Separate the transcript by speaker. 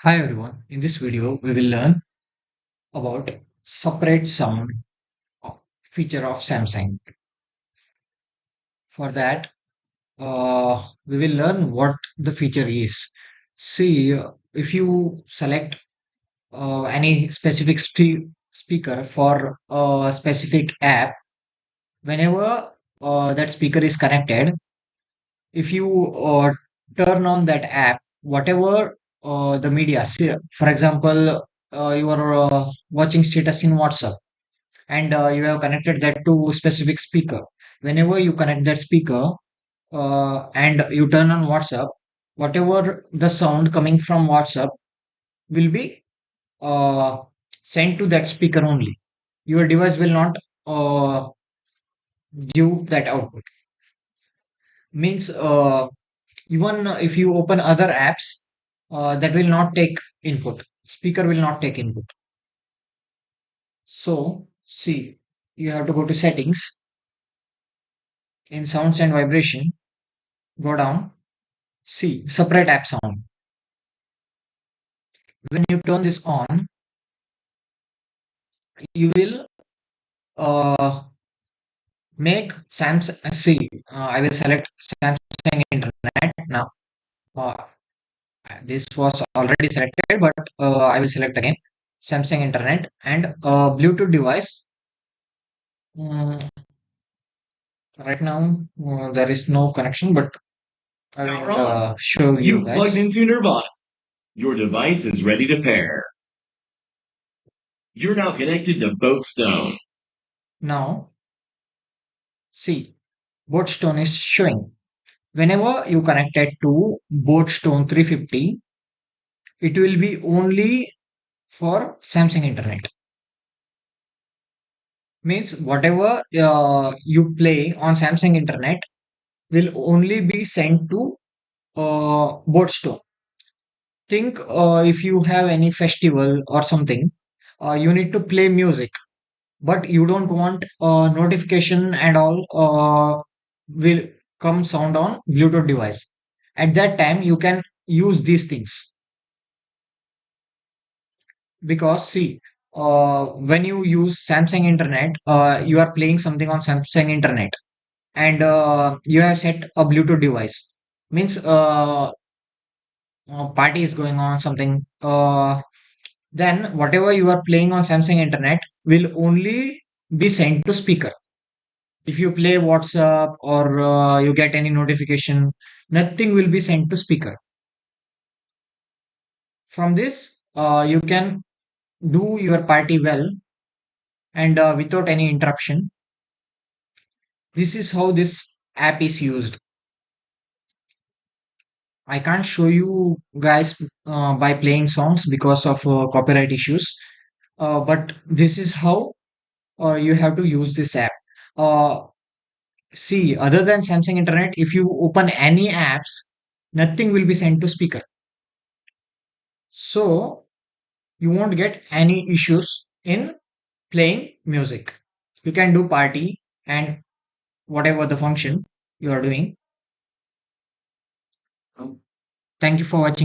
Speaker 1: Hi everyone, in this video we will learn about separate sound feature of Samsung. For that, we will learn what the feature is. See, if you select any specific speaker for a specific app, whenever that speaker is connected, if you turn on that app, whatever the media, see, for example, you are watching status in WhatsApp and you have connected that to specific speaker. Whenever you connect that speaker and you turn on WhatsApp, whatever the sound coming from WhatsApp will be uh, sent to that speaker only. Your device will not uh, give that output. Means even if you open other apps, that will not take input. Speaker will not take input. So see, you have to go to settings in sounds and vibration. Go down. See, separate app sound. When you turn this on, you will make Samsung. See, I will select Samsung Internet now. Uh, this was already selected, but I will select again Samsung Internet and Bluetooth device. Mm, right now, there is no connection, but I
Speaker 2: Power
Speaker 1: will
Speaker 2: on.
Speaker 1: show you
Speaker 2: You've plugged
Speaker 1: guys.
Speaker 2: into Nirvana. Your device is ready to pair. You're now connected to Boat Stone.
Speaker 1: Now, see, both stone is showing. Whenever you connect it to Boatstone 350, it will be only for Samsung Internet. Means whatever you play on Samsung Internet will only be sent to Boatstone. Think if you have any festival or something, you need to play music, but you don't want notification and all will come sound on Bluetooth device. At that time, you can use these things. Because see, when you use Samsung Internet, you are playing something on Samsung Internet, and you have set a Bluetooth device. Means party is going on something. Then whatever you are playing on Samsung Internet will only be sent to speaker. If you play WhatsApp or you get any notification, nothing will be sent to speaker. From this, you can do your party well and without any interruption. This is how this app is used. I can't show you guys by playing songs because of copyright issues. But this is how you have to use this app. Uh, See, other than Samsung Internet, if you open any apps, nothing will be sent to speaker. So you won't get any issues in playing music. You can do party and whatever the function you are doing. Thank you for watching.